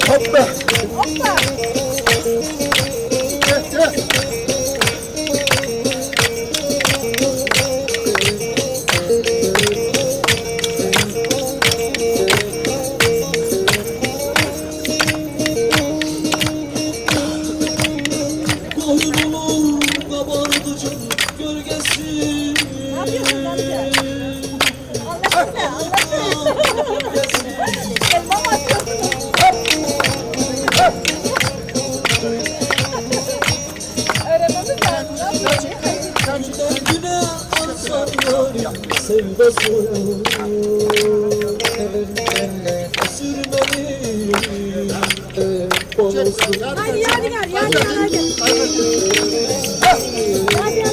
Hoppa. Hoppa. Koynunun kabardıcın gölgesi. Ne yapıyorsun amca? Anlatsana, anlatsana. Elma mı atıyorsun? Öğrenmemiz lazım. Ne yapıyorsun? Güne alsanlar sevdası. Sürmeli olsun. Hadi yani hadi. Hadi.